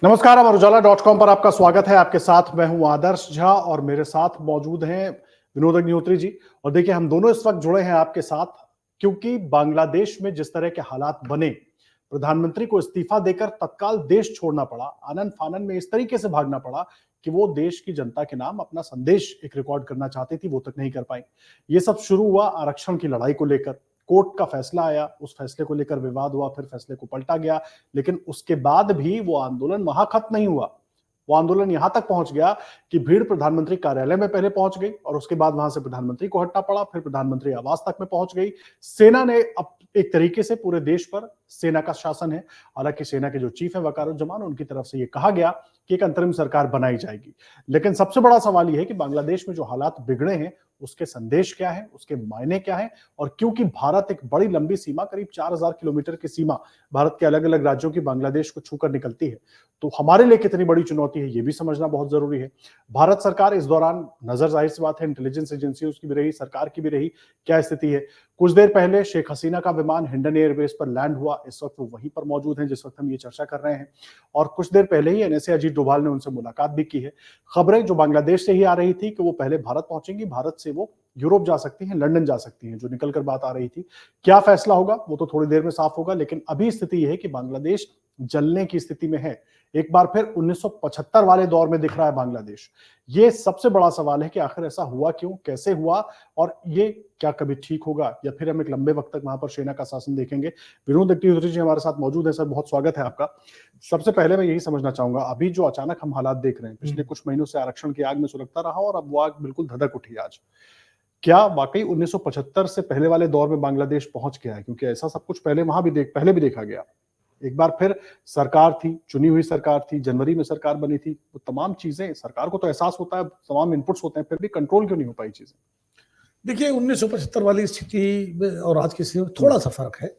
नमस्कार, अमर उजाला.com पर आपका स्वागत है। आपके साथ मैं हूं आदर्श झा और मेरे साथ मौजूद हैं विनोद अग्निहोत्री जी। और देखिए, हम दोनों इस वक्त जुड़े हैं आपके साथ क्योंकि बांग्लादेश में जिस तरह के हालात बने, प्रधानमंत्री को इस्तीफा देकर तत्काल देश छोड़ना पड़ा, आनन फानन में इस तरीके से भागना पड़ा कि वो देश की जनता के नाम अपना संदेश एक रिकॉर्ड करना चाहती थी, वो तक नहीं कर पाई। ये सब शुरू हुआ आरक्षण की लड़ाई को लेकर। कोर्ट का फैसला आया, उस फैसले को लेकर विवाद हुआ, फिर फैसले को पलटा गया, लेकिन उसके बाद भी वो आंदोलन वहां खत्म नहीं हुआ। वो आंदोलन यहां तक पहुंच गया कि भीड़ प्रधानमंत्री कार्यालय में पहले पहुंच गई और उसके बाद वहां से प्रधानमंत्री को हटना पड़ा, फिर प्रधानमंत्री आवास तक में पहुंच गई। सेना ने अब एक तरीके से पूरे देश पर सेना का शासन है। हालांकि सेना के जो चीफ है वकारुज्जमान, उनकी तरफ से यह कहा गया कि एक अंतरिम सरकार बनाई जाएगी। लेकिन सबसे बड़ा सवाल यह है कि बांग्लादेश में जो हालात बिगड़े हैं उसके संदेश क्या है, उसके मायने क्या है। और क्योंकि भारत एक बड़ी लंबी सीमा, करीब 4000 किलोमीटर की सीमा भारत के अलग अलग राज्यों की बांग्लादेश को छूकर निकलती है, तो हमारे लिए कितनी बड़ी चुनौती है ये भी समझना बहुत जरूरी है। भारत सरकार इस दौरान, नजर जाहिर सी बात है इंटेलिजेंस एजेंसी उसकी भी रही, सरकार की भी रही, क्या स्थिति है। कुछ देर पहले शेख हसीना का विमान हिंडन एयरबेस पर लैंड हुआ, इस वक्त वो वहीं पर मौजूद हैं जिस वक्त हम ये चर्चा कर रहे हैं। और कुछ देर पहले ही एनएसए अजीत डोभाल ने उनसे मुलाकात भी की है। खबरें जो बांग्लादेश से ही आ रही थी कि वो पहले भारत पहुंचेंगी, भारत से वो यूरोप जा सकती हैं, लंदन जा सकती हैं, जो निकलकर बात आ रही थी। क्या फैसला होगा वो तो थोड़ी देर में साफ होगा, लेकिन अभी स्थिति यह है कि बांग्लादेश जलने की स्थिति में है। एक बार फिर 1975 वाले दौर में दिख रहा है बांग्लादेश। ये सबसे बड़ा सवाल है कि आखिर ऐसा हुआ क्यों, कैसे हुआ, और ये क्या कभी ठीक होगा या फिर हम एक लंबे वक्त तक वहां पर सेना का शासन देखेंगे। विनोद अग्निहोत्री जी हमारे साथ मौजूद है। सर, बहुत स्वागत है आपका। सबसे पहले मैं यही समझना चाहूंगा, अभी जो अचानक हम हालात देख रहे हैं, पिछले कुछ महीनों से आरक्षण की आग में सुलगता रहा और अब वो आग बिल्कुल धधक उठी आज। क्या वाकई 1975 से पहले वाले दौर में बांग्लादेश पहुंच गया है? क्योंकि ऐसा सब कुछ पहले वहां भी पहले भी देखा गया। एक बार फिर सरकार थी, चुनी हुई सरकार थी, जनवरी में सरकार बनी थी, वो तमाम चीजें, सरकार को तो एहसास होता है, तमाम इनपुट्स होते हैं, फिर भी कंट्रोल क्यों नहीं हो पाई चीजें? देखिए, 1975 वाली स्थिति में और आज की स्थिति में थोड़ा सा फर्क है।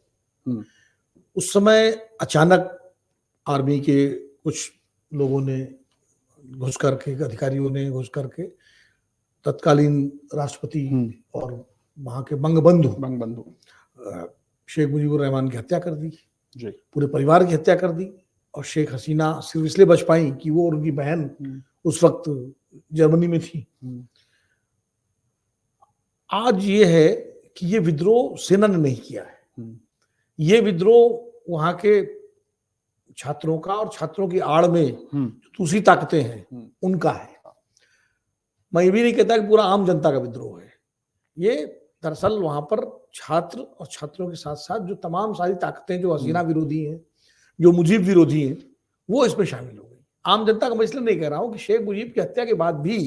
उस समय अचानक आर्मी के कुछ लोगों ने घुस करके, अधिकारियों ने घुस करके तत्कालीन राष्ट्रपति और वहां के बंगबंधु शेख मुजीबुर रहमान की हत्या कर दी, पूरे परिवार की हत्या कर दी। और शेख हसीना सिर्फ इसलिए बच पाई कि वो और उनकी बहन उस वक्त जर्मनी में थी। आज ये है कि ये विद्रोह सेना ने नहीं किया है, ये विद्रोह वहां के छात्रों का और छात्रों की आड़ में दूसरी ताकतें हैं उनका है। मैं ये भी नहीं कहता कि पूरा आम जनता का विद्रोह है। ये दरअसल वहां पर छात्र और छात्रों के साथ साथ जो तमाम सारी ताकतें जो हसीना विरोधी हैं, जो मुजीब विरोधी हैं, वो इसमें शामिल हो गई। आम जनता का मैं इसलिए नहीं कह रहा हूं कि शेख मुजीब की हत्या के बाद भी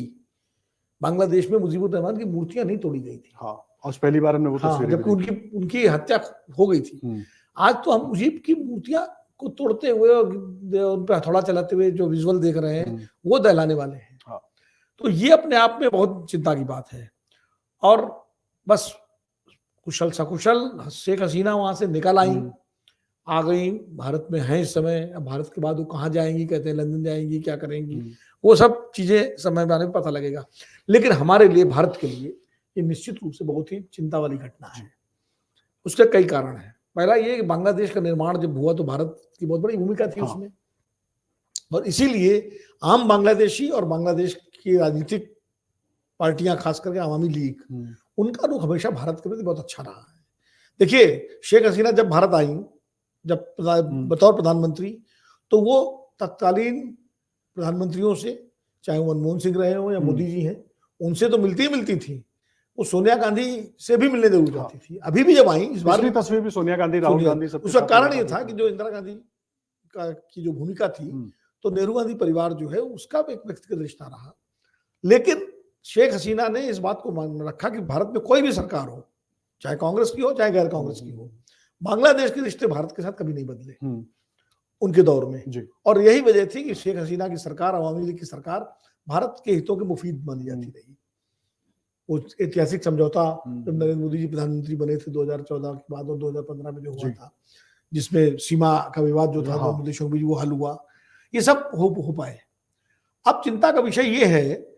बांग्लादेश में मुजीबुर रहमान की मूर्तियां नहीं तोड़ी गई थी। हाँ, और पहली बार हमने वो तस्वीरें जबकि उनकी हत्या हो गई थी। आज तो हम मुजीब की मूर्तियां को तोड़ते हुए, उन पर हथौड़ा चलाते हुए जो विजुअल देख रहे हैं वो दहलाने वाले हैं। तो ये अपने आप में बहुत चिंता की बात है। और बस कुशल सकुशल शेख हसीना वहां से निकल आई, आ गई, भारत में हैं इस समय। अब भारत के बाद वो कहाँ जाएंगी, कहते हैं लंदन जाएंगी, क्या करेंगी, वो सब चीजें समय में आने में पता लगेगा। लेकिन हमारे लिए, भारत के लिए ये निश्चित रूप से बहुत ही चिंता वाली घटना है। उसके कई कारण हैं। पहला ये कि बांग्लादेश का निर्माण जब हुआ तो भारत की बहुत बड़ी भूमिका थी उसमें, और इसीलिए आम बांग्लादेशी और बांग्लादेश की राजनीतिक पार्टियां, खास करके अवामी लीग, उनका रुख हमेशा भारत के प्रति बहुत अच्छा रहा है। देखिए, शेख हसीना जब भारत आई, जब बतौर प्रधानमंत्री, तो वो तत्कालीन प्रधानमंत्रियों से, चाहे वो मनमोहन सिंह रहे हो या मोदी जी हैं, उनसे तो मिलती ही मिलती थी। वो सोनिया गांधी से भी मिलने जरूर जाती थी। अभी भी जब आई, इस बार तस्वीर भी सोनिया गांधी, राहुल गांधी, उसका कारण ये था कि जो इंदिरा गांधी की जो भूमिका थी, तो नेहरू गांधी परिवार जो है उसका एक व्यक्तिगत रिश्ता रहा। लेकिन शेख हसीना ने इस बात को मान रखा कि भारत में कोई भी सरकार हो, चाहे कांग्रेस की हो चाहे गैर कांग्रेस की हो, बांग्लादेश के रिश्ते भारत के साथ कभी नहीं बदले उनके दौर में। और यही वजह थी कि शेख हसीना की सरकार, अवामी लीग की सरकार, भारत के हितों के मुफीद मानी जाती रही। वो ऐतिहासिक समझौता जब नरेंद्र मोदी जी प्रधानमंत्री बने थे 2014 के बाद और 2015 में जो हुआ था, जिसमें सीमा का विवाद जो था दोनों देशों के बीच, वो हल हुआ, ये सब हो पाए। अब चिंता का विषय ये है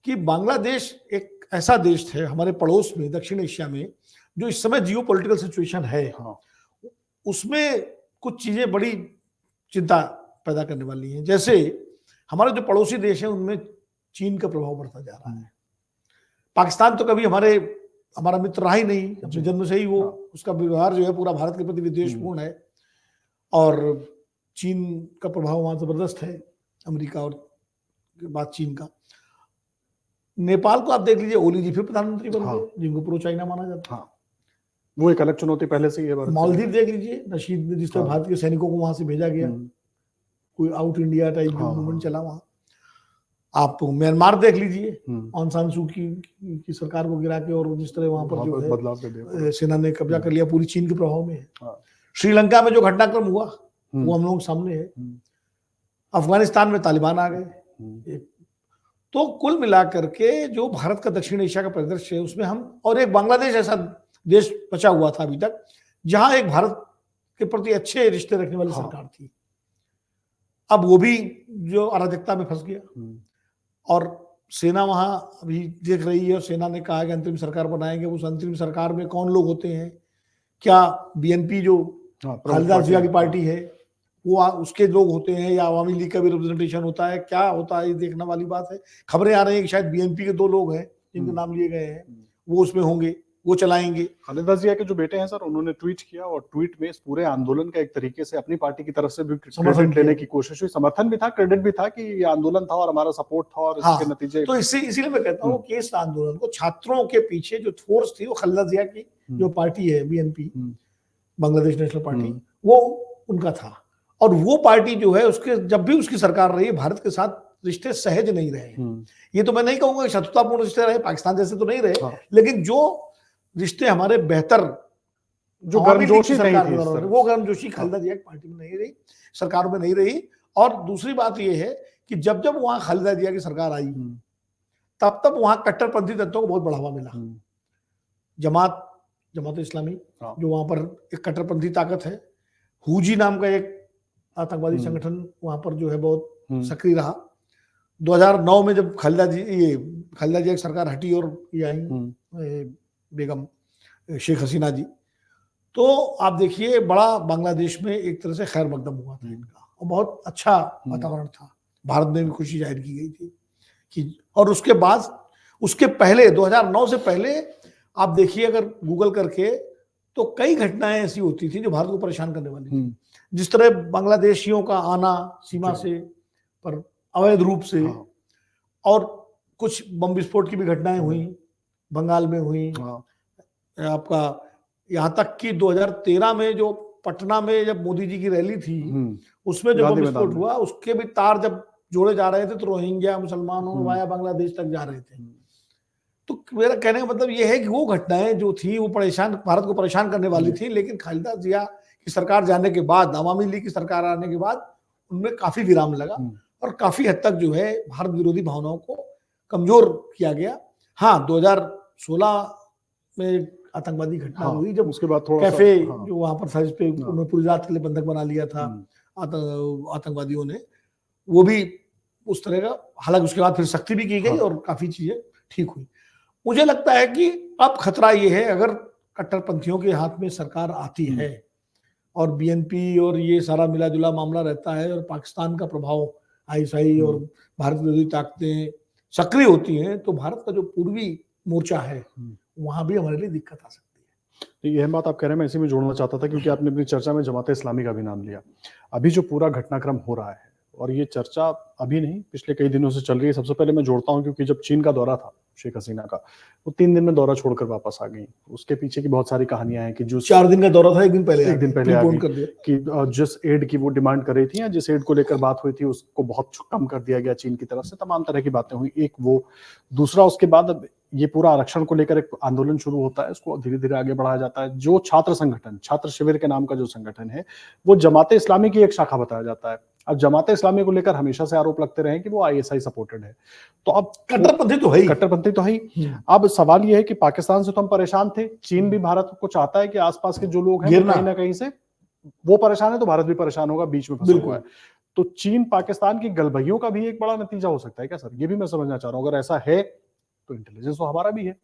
कि बांग्लादेश एक ऐसा देश है हमारे पड़ोस में, दक्षिण एशिया में, जो इस समय जियो पॉलिटिकल सिचुएशन है, उसमें कुछ चीजें बड़ी चिंता पैदा करने वाली हैं। जैसे हमारे जो पड़ोसी देश हैं उनमें चीन का प्रभाव बढ़ता जा रहा है। पाकिस्तान तो कभी हमारा मित्र रहा ही नहीं, अपने जन्म से ही वो उसका व्यवहार जो है पूरा भारत के प्रति विद्वेषपूर्ण है, और चीन का प्रभाव वहां जबरदस्त है, अमेरिका और के बाद चीन का। नेपाल को आप देख लीजिए, ओली जी फिर प्रधानमंत्री बन गए, जिनको प्रो चाइना माना जाता है। वो एक अलग चुनौती पहले से ही है। मालदीव देख लीजिए, नशीद ने जिस तरह भारत के सैनिकों को वहां से भेजा गया, कोई आउट इंडिया टाइप मूवमेंट चला वहां। आप म्यांमार देख लीजिए, ऑन सान सू की सरकार को गिरा के, और जिस तरह वहां पर जो है बदलाव सेना ने कब्जा कर लिया, पूरी चीन के प्रभाव में है। श्रीलंका में जो घटनाक्रम हुआ वो हम लोगों के सामने है। अफगानिस्तान में तालिबान आ गए। तो कुल मिलाकर के जो भारत का दक्षिण एशिया का परिदृश्य है उसमें हम, और एक बांग्लादेश ऐसा देश बचा हुआ था अभी तक जहां एक भारत के प्रति अच्छे रिश्ते रखने वाली सरकार थी। अब वो भी जो अराजकता में फंस गया, और सेना वहां अभी देख रही है, और सेना ने कहा कि अंतरिम सरकार बनाएंगे। उस अंतरिम सरकार में कौन लोग होते हैं, क्या बीएनपी जो खालिदा जिया की पार्टी है वो उसके लोग होते हैं, या अवामी लीग का भी रिप्रेजेंटेशन होता है, क्या होता है, ये देखने वाली बात है। खबरें आ रही हैं कि शायद बीएनपी के 2 लोग हैं जिनके नाम लिए गए हैं, वो उसमें होंगे, वो चलाएंगे। खालिदा जिया के जो बेटे हैं सर, उन्होंने ट्वीट किया, और ट्वीट में इस पूरे आंदोलन का एक तरीके से अपनी पार्टी की तरफ से भी क्रेडिट लेने की कोशिश हुई। समर्थन भी था, क्रेडिट भी था कि ये आंदोलन था और हमारा सपोर्ट था, और इसके नतीजे। तो इसीलिए मैं कहता हूँ कि इस आंदोलन को, छात्रों के पीछे जो फोर्स थी वो खालिदा जिया की जो पार्टी है बीएनपी, बांग्लादेश नेशनल पार्टी, वो उनका था। और वो पार्टी जो है उसके जब भी उसकी सरकार रही, भारत के साथ रिश्ते सहज नहीं रहे। ये तो मैं नहीं कहूंगा कि शत्रुतापूर्ण रिश्ते रहे, पाकिस्तान जैसे तो नहीं रहे, लेकिन जो रिश्ते हमारे बेहतर, जो गर्मजोशी वो गर्मजोशी खालिदा जिया की पार्टी में नहीं रही, सरकारों में नहीं रही। और दूसरी बात ये है कि जब जब वहां खालिदा जिया की सरकार आई, तब तब वहां कट्टरपंथी तत्वों को बहुत बढ़ावा मिला। जमात इस्लामी जो वहां पर एक कट्टरपंथी ताकत है, हुजी नाम का एक आतंकवादी संगठन वहां पर जो है बहुत सक्रिय रहा। 2009 में जब खालिदा जिया की सरकार हटी और ये आई बेगम शेख हसीना जी, तो आप देखिए बड़ा बांग्लादेश में एक तरह से खैर मकदम हुआ था इनका, और बहुत अच्छा वातावरण था। भारत में भी खुशी जाहिर की गई थी कि, और उसके बाद, उसके पहले 2009 से पहले आप देखिए अगर गूगल करके, तो कई घटनाएं ऐसी होती थी जो भारत को परेशान करने वाली थी। जिस तरह बांग्लादेशियों का आना सीमा से पर अवैध रूप से, और कुछ बम विस्फोट की भी घटनाएं हुई, बंगाल में हुई। आपका यहाँ तक कि 2013 में जो पटना में जब मोदी जी की रैली थी, उसमें जो बम विस्फोट हुआ, उसके भी तार जब जोड़े जा रहे थे तो रोहिंग्या मुसलमानों वाया बांग्लादेश तक जा रहे थे। तो मेरा कहने का मतलब ये है कि वो घटनाएं जो थी वो भारत को परेशान करने वाली थी, लेकिन खालिदा जिया की सरकार जाने के बाद, अवामी लीग की सरकार आने के बाद, उनमें काफी विराम लगा, और काफी हद तक जो है भारत विरोधी भावनाओं को कमजोर किया गया। हाँ, 2016 में आतंकवादी घटना हुई, जब उसके बाद थोड़ा कैफे जो वहां पर था, जिस पे उन्होंने पूरी रात के लिए बंधक बना लिया था आतंकवादियों ने, वो भी उस तरह का, हालांकि उसके बाद फिर सख्ती भी की गई और काफी चीजें ठीक हुई। मुझे लगता है कि अब खतरा ये है, अगर कट्टरपंथियों के हाथ में सरकार आती है और बीएनपी और ये सारा मिला जुला मामला रहता है, और पाकिस्तान का प्रभाव आईएसआई और भारत विरोधी ताकतें सक्रिय होती हैं, तो भारत का जो पूर्वी मोर्चा है वहां भी हमारे लिए दिक्कत आ सकती है। यह बात आप कह रहे हैं, मैं इसी में जोड़ना चाहता था, क्योंकि आपने अपनी चर्चा में जमात इस्लामी का भी नाम लिया। अभी जो पूरा घटनाक्रम हो रहा है, और ये चर्चा अभी नहीं पिछले कई दिनों से चल रही है। सबसे पहले मैं जोड़ता हूं क्योंकि जब चीन का दौरा था शेख हसीना का, वो 3 दिन में दौरा छोड़कर वापस आ गई। उसके पीछे की बहुत सारी कहानियां हैं कि जो 4 दिन का दौरा था, एक दिन पहले आ गई कि जिस एड की वो डिमांड कर रही थी या जिस एड को लेकर बात हुई थी उसको बहुत कम कर दिया गया चीन की तरफ से। तमाम तरह की बातें हुई। एक वो, दूसरा उसके बाद ये पूरा आरक्षण को लेकर एक आंदोलन शुरू होता है, उसको धीरे धीरे आगे बढ़ाया जाता है। जो छात्र संगठन, छात्र शिविर के नाम का जो संगठन है, वो जमात इस्लामी की एक शाखा बताया जाता है। अब जमात इस्लामी को लेकर हमेशा से आरोप लगते रहे कि वो आईएसआई सपोर्टेड है। तो अब कट्टरपंथी तो है ही। अब सवाल ये है कि पाकिस्तान से तो हम परेशान थे, चीन भी भारत को चाहता है कि आसपास के जो लोग हैं कहीं ना कहीं से वो परेशान है, तो भारत भी परेशान होगा, बीच में फंसा हुआ है। तो चीन पाकिस्तान की गलबहियों का भी एक बड़ा नतीजा हो सकता है क्या सर? ये भी मैं समझना चाह रहा हूँ। अगर ऐसा है तो इंटेलिजेंस तो हमारा भी है।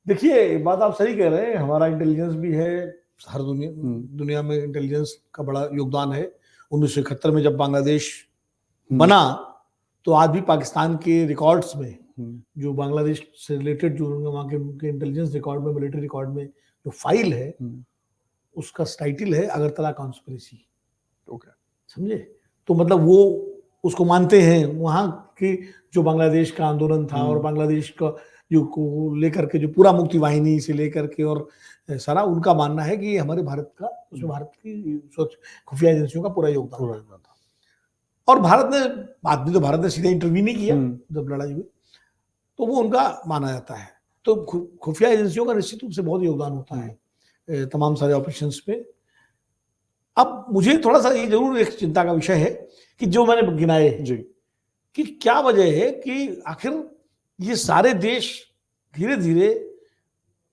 देखिए, बात आप सही कह रहे हैं, हमारा इंटेलिजेंस भी है, हर दुनिया में इंटेलिजेंस का बड़ा योगदान है। 1971 में जब बांग्लादेश बना तो आज भी पाकिस्तान के रिकॉर्ड्स में जो बांग्लादेश से रिलेटेड जो वहाँ के उनके इंटेलिजेंस रिकॉर्ड में, मिलिट्री रिकॉर्ड में जो फाइल है उसका टाइटल है अगरतला कॉन्स्पिरेसी। समझे? तो मतलब वो उसको मानते हैं वहाँ की जो बांग्लादेश का आंदोलन था और बांग्लादेश का जो को लेकर के जो पूरा मुक्ति वाहिनी से लेकर के और सारा उनका मानना है कि हमारे भारत का, उसमें भारत की खुफिया एजेंसियों का पूरा योगदान था। और भारत ने बाद में तो भारत ने सीधा इंटरव्यू नहीं किया जब लड़ाई हुई, तो वो उनका माना जाता है। तो खुफिया एजेंसियों का निश्चित रूप से बहुत योगदान होता है तमाम सारे ऑपरेशंस पे। अब मुझे थोड़ा सा ये जरूर एक चिंता का विषय है कि जो मैंने गिनाए जी कि क्या वजह है कि आखिर ये सारे देश धीरे धीरे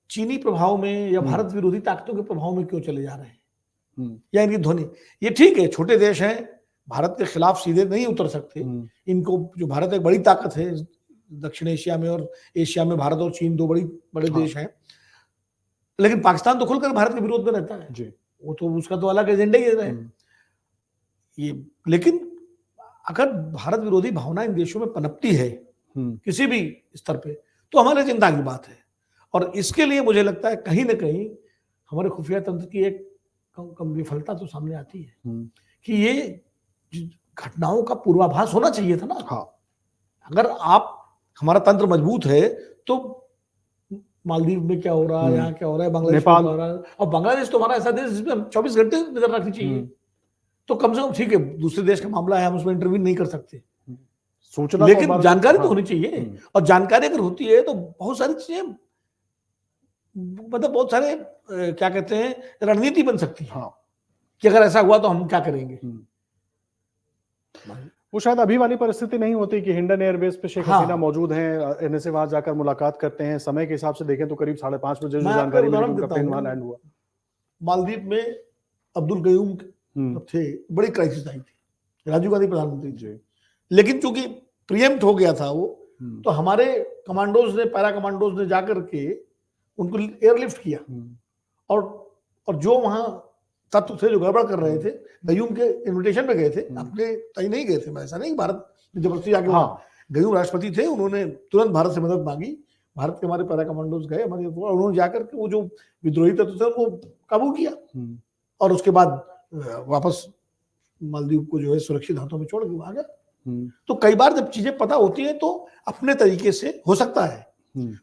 चीनी प्रभाव में या भारत विरोधी ताकतों के प्रभाव में क्यों चले जा रहे हैं, या इनकी ध्वनि। ये ठीक है, छोटे देश हैं, भारत के खिलाफ सीधे नहीं उतर सकते। इनको जो भारत एक बड़ी ताकत है दक्षिण एशिया में, और एशिया में भारत और चीन दो बड़े देश हैं, लेकिन पाकिस्तान तो खुलकर भारत के विरोध में रहता है जी। वो तो उसका तो अलग एजेंडा ही है ये। लेकिन अगर भारत विरोधी भावना इन देशों में पनपती है किसी भी स्तर पे, तो हमारे चिंता की बात है। और इसके लिए मुझे लगता है कहीं ना कहीं हमारे खुफिया तंत्र की एक कम विफलता तो सामने आती है कि ये घटनाओं का पूर्वाभास होना चाहिए था ना। हाँ। अगर आप हमारा तंत्र मजबूत है तो मालदीव में क्या हो रहा है, यहाँ क्या हो रहा है, बांग्लादेश में क्या हो रहा है, और बांग्लादेश तो हमारा ऐसा देश जिसमें हम 24 घंटे नजर रखनी चाहिए। तो कम से कम ठीक है, दूसरे देश का मामला है, हम उसमें इंटरव्यू नहीं कर सकते, सोचना, लेकिन जानकारी तो होनी चाहिए। और जानकारी अगर होती है तो बहुत सारी चीजें, मतलब बहुत सारे क्या कहते हैं, रणनीति बन सकती है कि अगर ऐसा हुआ तो हम क्या करेंगे। वो शायद अभी वाली परिस्थिति नहीं होती कि हिंडन एयरबेस पे शेख हसीना मौजूद हैं, एनएसए वहां जाकर मुलाकात करते हैं। समय के हिसाब से देखें तो करीब 5:30 बजे जो जानकारी मिली उनका प्लेन वहां लैंड हुआ। मालदीव में अब्दुल कयूम थे, बड़ी क्राइसिस आई थी, राजीव गांधी प्रधानमंत्री थे, लेकिन चूंकि प्रीएम्प्ट हो गया था वो, तो हमारे कमांडोज ने, पैरा कमांडोज ने जाकर के उनको एयरलिफ्ट किया। और जो वहां तत्व थे जो गड़बड़ कर रहे थे, गयूम के इनविटेशन पे गए थे, अपने तय नहीं गए थे। ऐसा नहीं भारत जबरदस्ती जाके गयूम राष्ट्रपति थे, उन्होंने तुरंत भारत से मदद मांगी। भारत के हमारे पैरा कमांडोज गए हमारे, उन्होंने जाकर के वो जो विद्रोही तत्व थे उनको काबू किया और उसके बाद वापस मालदीव को जो है सुरक्षित हाथों में छोड़ के आ गया। तो कई बार जब चीजें पता होती है तो अपने तरीके से हो सकता है।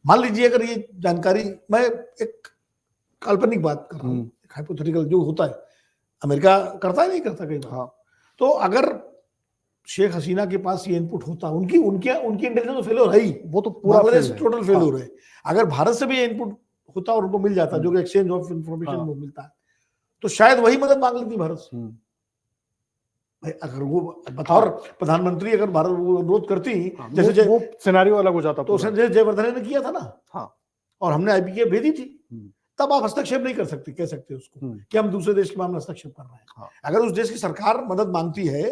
मान लीजिए अगर ये जानकारी, मैं एक काल्पनिक बात कर रहा हूँ, हाइपोथेटिकल जो होता है, अमेरिका करता है नहीं करता कई बार। तो अगर शेख हसीना के पास ये इनपुट होता, उनकी इंटेलिजेंस तो फेल्योर है ही, वो तो पूरा टोटल फेल्योर है। अगर भारत से भी ये इनपुट होता और उनको मिल जाता, जो कि एक्सचेंज ऑफ इंफॉर्मेशन में मिलता है, तो शायद वही मदद मांग लेती भारत से। अगर वो बतौर प्रधानमंत्री अगर भारत वो अनुरोध करती, जैसे वो सिनेरियो अलग हो जाता, तो जयवर्धने ने किया था ना, और हमने आईपीके भेजी थी, तब आप हस्तक्षेप नहीं कर सकते, कह सकते उसको कि हम दूसरे देश के मामले में हस्तक्षेप कर रहे हैं। अगर उस देश की सरकार मदद मांगती है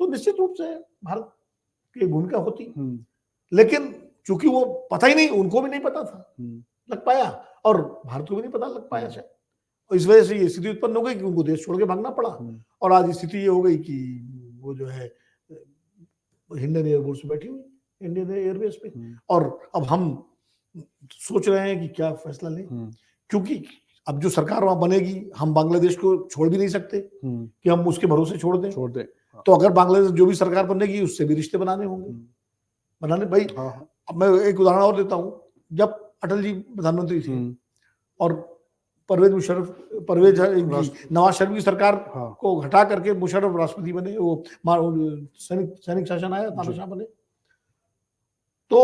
तो निश्चित रूप से भारत की भूमिका होती, लेकिन चूंकि वो पता ही नहीं, उनको भी नहीं पता था लग पाया, और भारत को भी नहीं पता लग पाया शायद, और इस वजह से ये स्थिति उत्पन्न हो गई कि उनको देश छोड़ के भागना पड़ा। और आज स्थिति ये हो गई कि वो जो है हिंडन एयरबोर्स में बैठी हुई, इंडियन एयरबेस पे, और अब हम सोच रहे हैं कि क्या फैसला लें, क्योंकि अब जो सरकार वहां बनेगी, हम बांग्लादेश को छोड़ भी नहीं सकते कि हम उसके भरोसे छोड़ दें। तो अगर बांग्लादेश जो भी सरकार बनेगी उससे भी रिश्ते बनाने होंगे भाई। अब मैं एक उदाहरण और देता हूँ, जब अटल जी प्रधानमंत्री थे और नवाज शरीफ की सरकार को हटा करके मुशर्रफ राष्ट्रपति बने, वो सैनिक शासन आया, तानाशाह बने, तो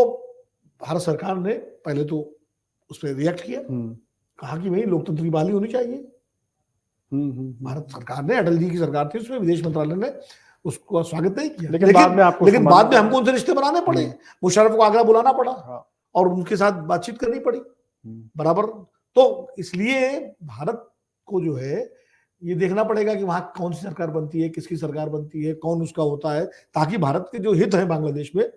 भारत सरकार ने पहले तो उस पर रिएक्ट किया, कहा कि भाई लोकतंत्र की बहाली होनी चाहिए। भारत सरकार ने, अटल जी की सरकार थी, उसमें विदेश मंत्रालय ने उसको स्वागत नहीं किया, लेकिन बाद में हमको उनसे रिश्ते बनाने पड़े, मुशर्रफ को आगरा बुलाना पड़ा और उनके साथ बातचीत करनी पड़ी बराबर। तो इसलिए भारत को जो है ये देखना पड़ेगा कि वहां कौन सी सरकार बनती है, किसकी सरकार बनती है, कौन उसका होता है, ताकि भारत के जो हित है बांग्लादेश में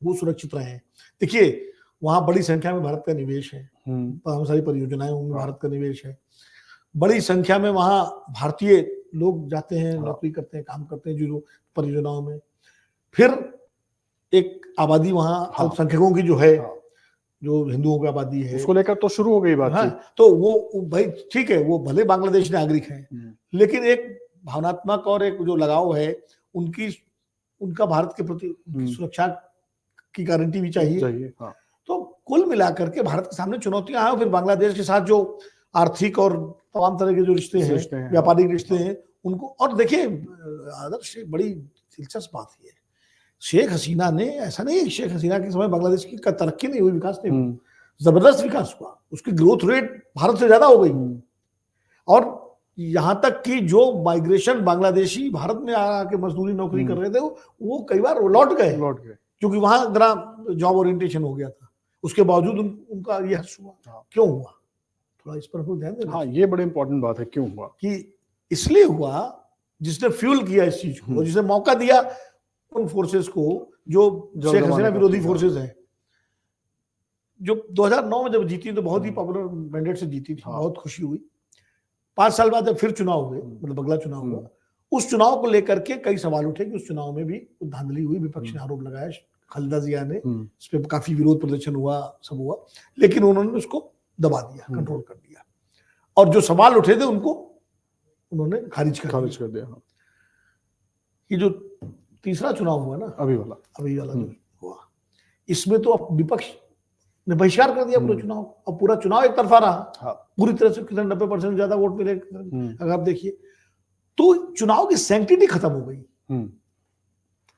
वो सुरक्षित रहे। देखिए वहां बड़ी संख्या में भारत का निवेश है, बहुत सारी परियोजनाएं उनमें भारत का निवेश है, बड़ी संख्या में वहां भारतीय लोग जाते हैं, हाँ। नौकरी करते हैं, काम करते हैं जो परियोजनाओं में। फिर एक आबादी वहाँ हाँ। अल्पसंख्यकों की जो है, हाँ। जो हिंदुओं की आबादी है, उसको लेकर तो शुरू हो गई हाँ, बातचीत। तो वो भाई ठीक है, वो भले बांग्लादेश नागरिक हैं, लेकिन एक भावनात्मक और एक जो लगाव है उनका भारत के प्रति उनकी सुरक्षा की गारंटी भी चाहिए। हाँ। तो कुल मिलाकर के भारत के सामने चुनौतियां हैं। फिर बांग्लादेश के साथ जो आर्थिक और तमाम तरह के जो रिश्ते हैं, व्यापारिक रिश्ते हैं, उनको, और देखिए आदर्श बड़ी दिलचस्प बात है, शेख हसीना ने, ऐसा नहीं है शेख हसीना के समय बांग्लादेश की तरक्की नहीं हुई, विकास नहीं हुआ, जबरदस्त विकास हुआ, उसकी ग्रोथ रेट भारत से ज्यादा हो गई। और यहां तक कि जो माइग्रेशन बांग्लादेशी भारत में आके मजदूरी नौकरी कर रहे थे वो कई बार लौट गए क्योंकि वहां जरा जॉब ओरिएंटेशन हो गया था। उसके बावजूद उनका यह हुआ। क्यों हुआ, थोड़ा इस पर ध्यान देना। हाँ, ये बड़ी इंपॉर्टेंट बात है, क्यों हुआ? कि इसलिए हुआ जिसने फ्यूल किया इस चीज को, जिसने मौका दिया उन फोर्सेस को जो शेख हसीना विरोधी फोर्सेस हैं, जो 2009 में जब जीती तो बहुत ही पॉपुलर मैंडेट से जीती थी। बहुत खुशी हुई। 5 साल बाद जब फिर चुनाव हुए, मतलब अगला चुनाव हुआ, उस चुनाव को लेकर के कई सवाल उठे कि उस चुनाव में भी धांधली हुई, विपक्ष ने आरोप लगाया, खालिदा जिया ने, इस पर काफी विरोध प्रदर्शन हुआ, सब हुआ, लेकिन उन्होंने उसको दबा दिया, कंट्रोल कर दिया, और जो सवाल उठे थे उनको उन्होंने खारिज कर दिया। ये जो तीसरा चुनाव हुआ ना, अभी वाला जो हुआ, इसमें तो अब विपक्ष ने बहिष्कार कर दिया पूरे चुनाव। अब पूरा चुनाव एक तरफा रहा। पूरी तरह से 90% ज्यादा वोट मिले अगर आप देखिए, तो चुनाव की सैंक्टिटी खत्म हो गई।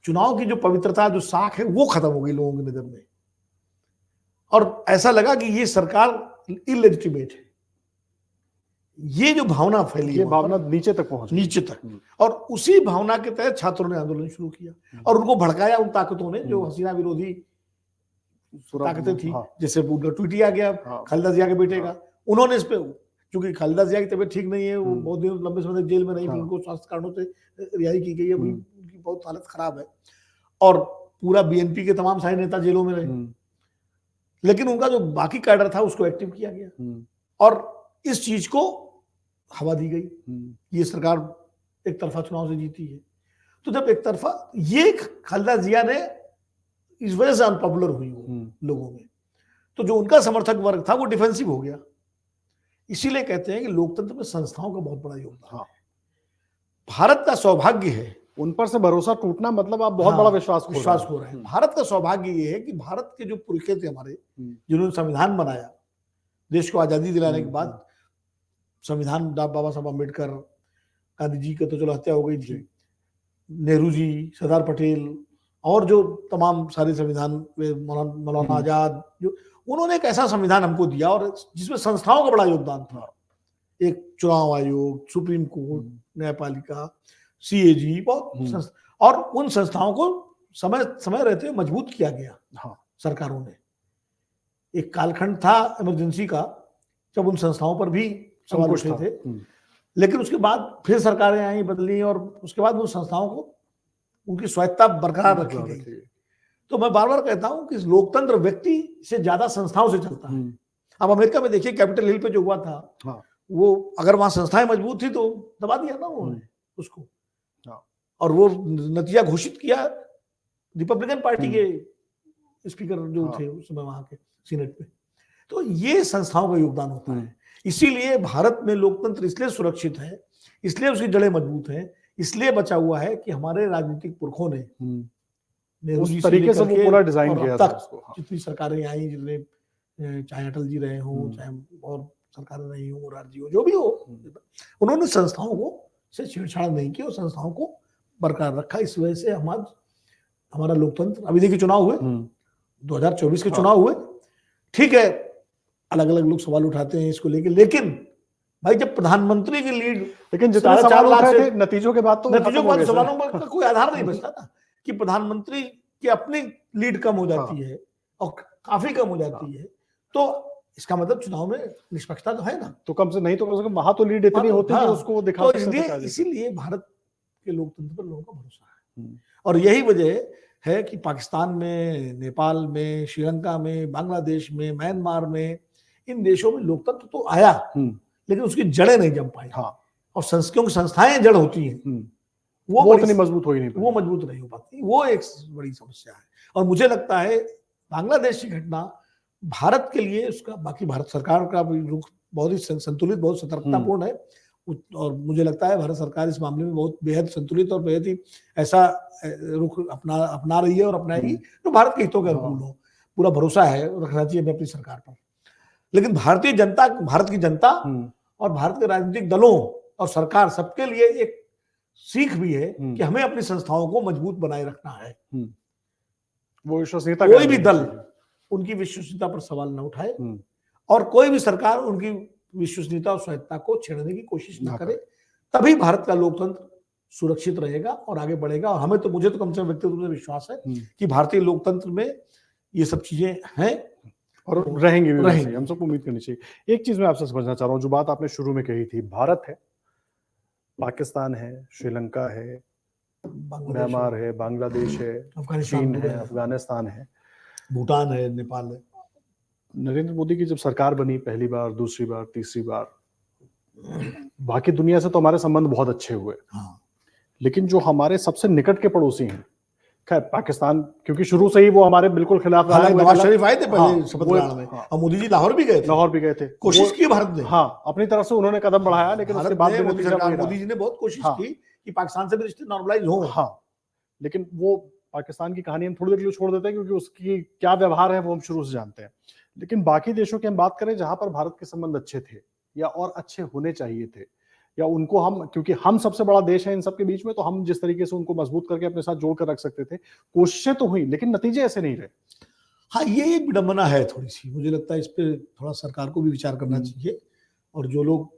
चुनाव की जो पवित्रता, जो साख है, वो खत्म हो गई लोगों की नजर में, और ऐसा लगा कि ये सरकार इलेजिटिमेट है। ये जो भावना फैली, ये भावना नीचे तक पहुंच, नीचे तक, और उसी भावना के तहत छात्रों ने आंदोलन शुरू किया और उनको भड़काया उन ताकतों ने जो हसीना विरोधी ताकतें थी। जैसे उनका ट्वीट आ गया खालिदा जिया के बेटे का, उन्होंने इस पे, क्योंकि खालिदा जिया की तबीयत ठीक नहीं है, वो बहुत दिन लंबे समय तक जेल में रही, उनको स्वास्थ्य कारणों से रिहाई की गई है, उनकी बहुत हालत खराब है, और पूरा बीएनपी के तमाम सारे नेता जेलों में रहे, लेकिन उनका जो बाकी कैडर था उसको एक्टिव किया गया, और इस चीज को हवा दी गई। ये सरकार एक तरफा चुनाव से जीती है। तो जब एक तरफा, ये खालिदा जिया ने इस वजह से अनपॉपुलर हुई वो लोगों में, तो जो उनका समर्थक वर्ग था वो डिफेंसिव हो गया। इसीलिए कहते हैं कि लोकतंत्र में संस्थाओं का बहुत बड़ा योगदान है। भारत का सौभाग्य है, उन पर से भरोसा टूटना मतलब आप बहुत बड़ा विश्वास खो रहे हैं। भारत का सौभाग्य ये है कि भारत के जो पुरखे थे हमारे, जिन्होंने संविधान बनाया, देश को आजादी दिलाने के बाद संविधान, बाबा साहब अम्बेडकर, गांधी जी की तो चलो हत्या हो गई थी, नेहरू जी, सरदार पटेल, और जो तमाम सारे संविधान, मौलाना आजाद, जो उन्होंने एक ऐसा संविधान हमको दिया और जिसमें संस्थाओं का बड़ा योगदान था। एक चुनाव आयोग, सुप्रीम कोर्ट, न्यायपालिका, सीएजी, बहुत, और उन संस्थाओं को समय रहते हुए मजबूत किया गया सरकारों ने। एक कालखंड था इमरजेंसी का जब उन संस्थाओं पर भी सवाल उठे थे, लेकिन उसके बाद फिर सरकारें आई, बदली, और उसके बाद उन संस्थाओं को उनकी स्वायत्ता बरकरार रखी गई। तो मैं बार बार कहता हूं कि लोकतंत्र व्यक्ति से ज्यादा संस्थाओं से चलता है। अब अमेरिका में देखिए कैपिटल हिल पे जो हुआ था, वो अगर वहां संस्थाएं मजबूत थी तो दबा दिया ना उन्होंने उसको, और वो नतीजा घोषित किया रिपब्लिकन पार्टी के स्पीकर जो थे उस समय वहां के सीनेट में। तो ये संस्थाओं का योगदान होता है। इसीलिए भारत में लोकतंत्र इसलिए सुरक्षित है, इसलिए उसकी जड़ें मजबूत हैं, इसलिए बचा हुआ है कि हमारे राजनीतिक पुरखों ने उस तरीके से वो पूरा डिजाइन किया था उसको। जितनी सरकारें आई, जितने चाहे अटल जी रहे हों, चाहे और सरकारें रही हों, मोरारजी हो, जो भी हो, उन्होंने संस्थाओं को से छेड़छाड़ नहीं की और संस्थाओं को बरकरार रखा। इस वजह से हमारा लोकतंत्र, अभी देखिए चुनाव हुए, 2024 के चुनाव हुए, ठीक है, अलग अलग लोग सवाल उठाते हैं इसको लेके, लेकिन भाई जब प्रधानमंत्री की लीड, लेकिन जितने सवाल उठाए थे नतीजों के बाद सवालों का कोई आधार नहीं बचता ना, कि प्रधानमंत्री की अपनी लीड कम हो जाती है और काफी कम हो जाती है, तो इसका मतलब चुनाव में निष्पक्षता तो है ना, तो कम से नहीं तो कम से कम वहां तो लीड इतनी होती है कि उसको दिखा सकते हैं। इसीलिए भारत के लोकतंत्र पर लोगों का भरोसा है, और यही वजह है कि पाकिस्तान में, नेपाल में, श्रीलंका में, बांग्लादेश में, म्यांमार में, इन देशों में लोकतंत्र तो आया, लेकिन उसकी जड़ें नहीं जम पाई। और क्योंकि संस्थाएं जड़ होती हैं, वो इतनी मजबूत हो ही नहीं, वो मजबूत नहीं हो पाती, वो एक बड़ी समस्या है। और मुझे लगता है बांग्लादेश की घटना भारत के लिए, उसका बाकी भारत सरकार का भी रुख बहुत ही संतुलित, बहुत सतर्कतापूर्ण है, और मुझे लगता है भारत सरकार इस मामले में बहुत बेहद संतुलित और बेहद ही ऐसा रुख अपना रही है और अपनाएगी जो भारत के हितों के अनुकूल हो। पूरा भरोसा है, रखना चाहिए हमें अपनी सरकार पर। लेकिन भारतीय जनता, भारत की जनता और भारत के राजनीतिक दलों और सरकार सबके लिए एक सीख भी है कि हमें अपनी संस्थाओं को मजबूत बनाए रखना है। वो विश्वसनीयता, कोई भी दल उनकी विश्वसनीयता पर सवाल न उठाए और कोई भी सरकार उनकी विश्वसनीयता और स्वायत्तता को छेड़ने की कोशिश न करे, तभी भारत का लोकतंत्र सुरक्षित रहेगा और आगे बढ़ेगा। और हमें तो, मुझे तो कम से कम व्यक्तिगत रूप से विश्वास है कि भारतीय लोकतंत्र में ये सब चीजें हैं और रहेंगी भी। हम सबको उम्मीद करनी चाहिए। एक चीज मैं आपसे समझना चाह रहा हूँ, जो बात आपने शुरू में कही थी, भारत है, पाकिस्तान है, श्रीलंका है, म्यांमार है, बांग्लादेश है, चीन है, अफगानिस्तान है, भूटान है, नेपाल है। नरेंद्र मोदी की जब सरकार बनी पहली बार, दूसरी बार, तीसरी बार, बाकी दुनिया से तो हमारे संबंध बहुत अच्छे हुए। लेकिन जो हमारे सबसे निकट के पड़ोसी हैं, खैर पाकिस्तान, क्योंकि शुरू से ही वो हमारे बिल्कुल खिलाफ रहा है। नवाज शरीफ आए थे पहले शपथ ग्रहण में, और मोदी जी लाहौर भी गए थे, कोशिश की भारत ने। अपनी तरफ से उन्होंने कदम बढ़ाया, लेकिन उसके बाद मोदी जी ने बहुत कोशिश की कि पाकिस्तान से भी रिश्ते नॉर्मलाइज हो। लेकिन वो पाकिस्तान की कहानी हम थोड़ी देर के लिए छोड़ देते हैं, क्योंकि उसकी क्या व्यवहार है वो हम शुरू से जानते हैं। लेकिन बाकी देशों की हम बात करें जहां पर भारत के संबंध अच्छे थे या और अच्छे होने चाहिए थे, या उनको हम, क्योंकि हम सबसे बड़ा देश है इन सबके बीच में, तो हम जिस तरीके से उनको मजबूत करके अपने साथ जोड़ कर रख सकते थे, कोशिशें तो हुई, लेकिन नतीजे ऐसे नहीं रहे। हाँ, ये एक विडंबना है थोड़ी सी। मुझे लगता है इस पे थोड़ा सरकार को भी विचार करना चाहिए, और जो लोग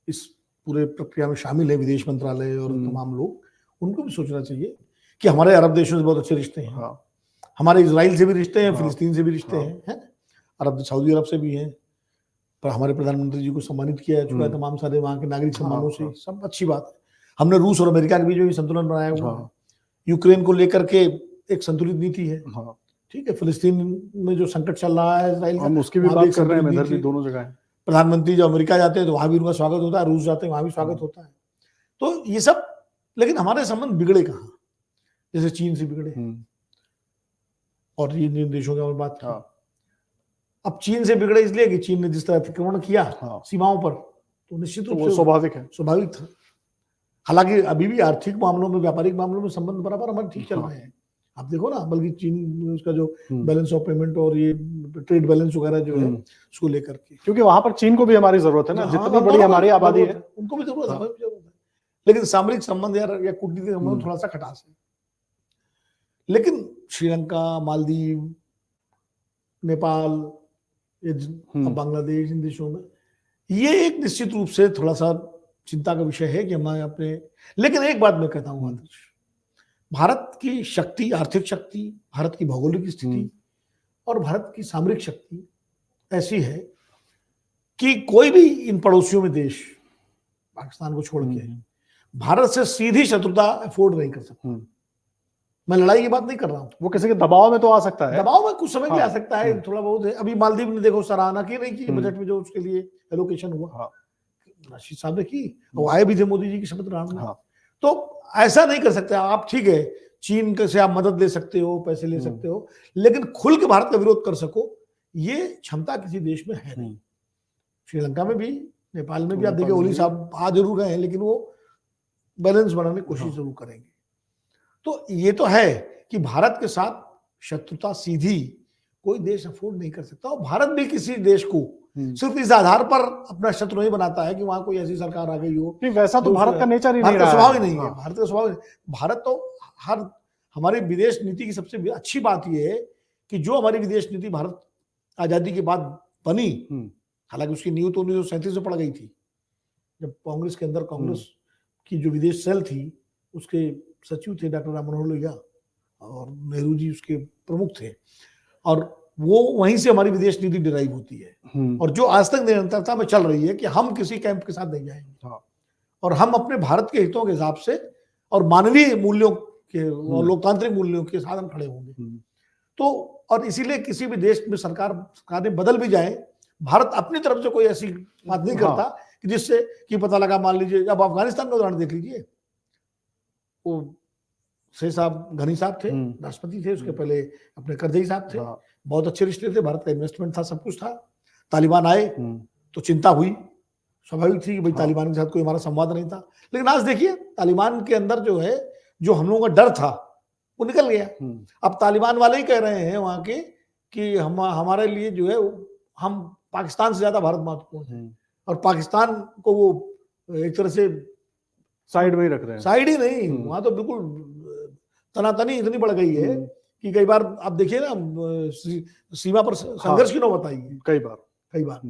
इस पूरे प्रक्रिया में शामिल है, विदेश मंत्रालय और तमाम लोग, उनको भी सोचना चाहिए कि हमारे अरब देशों से बहुत अच्छे रिश्ते हैं, हमारे इजराइल से भी रिश्ते हैं, फिलिस्तीन से भी रिश्ते हैं, सऊदी अरब से भी हैं, पर हमारे प्रधानमंत्री जी को सम्मानित किया है चुका है तमाम सारे वहाँ के नागरिक सम्मानों से, सब अच्छी बात है। हमने रूस और अमेरिका के बीच में भी संतुलन बनाया हुआ है। यूक्रेन को लेकर के एक संतुलित नीति है, ठीक है। फिलिस्तीन में जो संकट चल रहा है इजराइल का, हम उसकी भी बात कर रहे हैं, इधर भी दोनों जगह है। प्रधानमंत्री जो अमेरिका जाते हैं तो वहां भी उनका स्वागत होता है, रूस जाते हैं वहां भी स्वागत होता है। तो ये सब, लेकिन हमारे संबंध बिगड़े कहाँ? जैसे चीन से बिगड़े, और ये देशों की बात की। अब चीन से बिगड़े इसलिए कि चीन ने जिस तरह अतिक्रमण किया सीमाओं पर, तो निश्चित रूप से स्वाभाविक था। हालांकि अभी भी आर्थिक मामलों में, व्यापारिक मामलों में संबंध बराबर हमारे ठीक चल रहे हैं। आप देखो ना, बल्कि चीन उसका जो बैलेंस ऑफ पेमेंट और ये ट्रेड बैलेंस वगैरह जो है उसको लेकर के, क्योंकि वहां पर चीन को भी हमारी जरूरत है ना, जितनी बड़ी हमारी आबादी है उनको भी जरूरत है। लेकिन सामरिक संबंध या कूटनीतिक संबंध थोड़ा सा खटास है। लेकिन श्रीलंका, मालदीव, नेपाल, बांग्लादेश, इन देशों में ये एक निश्चित रूप से थोड़ा सा चिंता का विषय है कि हमारे अपने। लेकिन एक बात मैं कहता हूं, भारत की शक्ति, आर्थिक शक्ति, भारत की भौगोलिक स्थिति और भारत की सामरिक शक्ति ऐसी है कि कोई भी इन पड़ोसियों में देश, पाकिस्तान को छोड़ के, भारत से सीधी शत्रुता अफोर्ड नहीं कर सकता। मैं लड़ाई की बात नहीं कर रहा हूं, वो किसी के दबाव में तो आ सकता है, दबाव में कुछ समय भी आ सकता है, थोड़ा बहुत है। अभी मालदीव ने देखो सराहना की नहीं की बजट में जो उसके लिए एलोकेशन हुआ, राशि साहब ने की, वो आए भी थे मोदी जी की शपथ ग्रहण में। तो ऐसा नहीं कर सकते आप, ठीक है, चीन से आप मदद ले सकते हो, पैसे ले सकते हो, लेकिन खुल के भारत का विरोध कर सको, ये क्षमता किसी देश में है नहीं। श्रीलंका में भी, नेपाल में भी आप देखिए, ओली साहब आ जरूर गए हैं, लेकिन वो बैलेंस बनाने की कोशिश जरूर करेंगे। तो ये तो है कि भारत के साथ शत्रुता सीधी कोई देश अफोर्ड नहीं कर सकता, और भारत भी किसी देश को सिर्फ इस आधार पर अपना शत्रु नहीं बनाता है कि वहां कोई ऐसी सरकार आ गई हो। वैसा तो भारत का नेचर ही नहीं रहा है, स्वभाव ही नहीं है, भारत का स्वभाव। भारत तो हर, हमारी विदेश नीति की सबसे अच्छी बात यह है कि जो हमारी विदेश नीति भारत आजादी के बाद बनी, हालांकि उसकी नींव तो 1937 में पड़ गई थी, जब कांग्रेस के अंदर, कांग्रेस की जो विदेश सेल थी उसके सचिव थे डॉक्टर राम मनोहर लोहिया, और नेहरू जी उसके प्रमुख थे, और वो वहीं से हमारी विदेश नीति डिराइव होती है। और जो आज तक निरंतरता में चल रही है कि हम किसी कैंप के साथ नहीं जाएंगे, और हम अपने भारत के हितों के हिसाब से और मानवीय मूल्यों के और लोकतांत्रिक मूल्यों के साथ हम खड़े होंगे। तो और इसीलिए किसी भी देश में सरकारें बदल भी जाए, भारत अपनी तरफ से कोई ऐसी बात नहीं करता कि जिससे कि पता लगा, मान लीजिए अब अफगानिस्तान का उदाहरण देख लीजिए, वो शेख साहब घनी साहब थे, राष्ट्रपति थे, उसके पहले अपने करजई साहब थे, बहुत अच्छे रिश्ते थे, भारत का इन्वेस्टमेंट था, सब कुछ था। तालिबान आए तो चिंता हुई, स्वाभाविक थी कि भाई तालिबान के साथ कोई हमारा संवाद नहीं था। लेकिन आज देखिए तालिबान के अंदर जो है, जो हम लोगों का डर था वो निकल गया। अब तालिबान वाले ही कह रहे हैं वहां के कि हमारे लिए जो है हम पाकिस्तान से ज्यादा भारत महत्वपूर्ण है, और पाकिस्तान को वो एक तरह से साइड में ही रख रहे हैं। साइड ही नहीं, वहां तो बिल्कुल तनातनी इतनी बढ़ गई है कि कई बार आप देखिए ना, सीमा पर संघर्ष की नौबत आई है कई बार।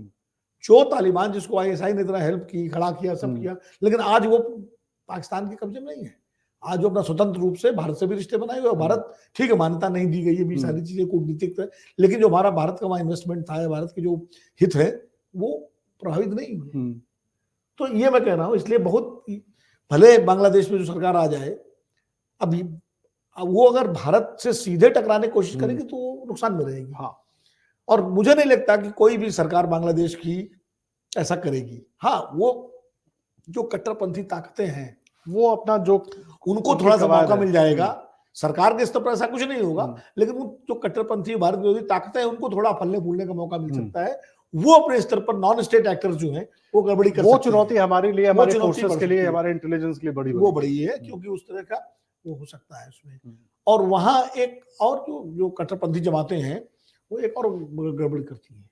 जो तालिबान जिसको आईएसआई ने इतना हेल्प की, खड़ा किया, सब किया, लेकिन आज वो पाकिस्तान के कब्जे में नहीं है। आज जो अपना स्वतंत्र रूप से भारत से भी रिश्ते बनाए हुए, भारत ठीक है मान्यता नहीं दी गई है, भी सारी चीजें कूटनीतिक है, लेकिन जो हमारा भारत का वहां इन्वेस्टमेंट था, भारत के जो हित है वो प्रभावित नहीं हुए। तो ये मैं कह रहा हूँ, इसलिए बहुत भले बांग्लादेश में जो सरकार आ जाए, अभी वो अगर भारत से सीधे टकराने की कोशिश करेगी तो वो नुकसान में रहेगी। हाँ, और मुझे नहीं लगता कि कोई भी सरकार बांग्लादेश की ऐसा करेगी। हाँ, वो जो कट्टरपंथी ताकतें हैं वो अपना जो उनको थोड़ा सा मौका मिल जाएगा, सरकार के स्तर पर ऐसा कुछ नहीं होगा, लेकिन वो जो कट्टरपंथी भारत विरोधी ताकतें हैं उनको थोड़ा फलने फूलने का मौका मिल सकता है। वो अपने स्तर पर नॉन स्टेट एक्टर्स जो हैं वो गड़बड़ी कर सकते हैं। वो चुनौती हमारे लिए, हमारे फोर्सेस के लिए, हमारे इंटेलिजेंस के लिए बड़ी है, क्योंकि उस तरह का वो हो सकता है उसमें। और वहां एक और जो कट्टरपंथी जमातें हैं वो एक और गड़बड़ी करती है।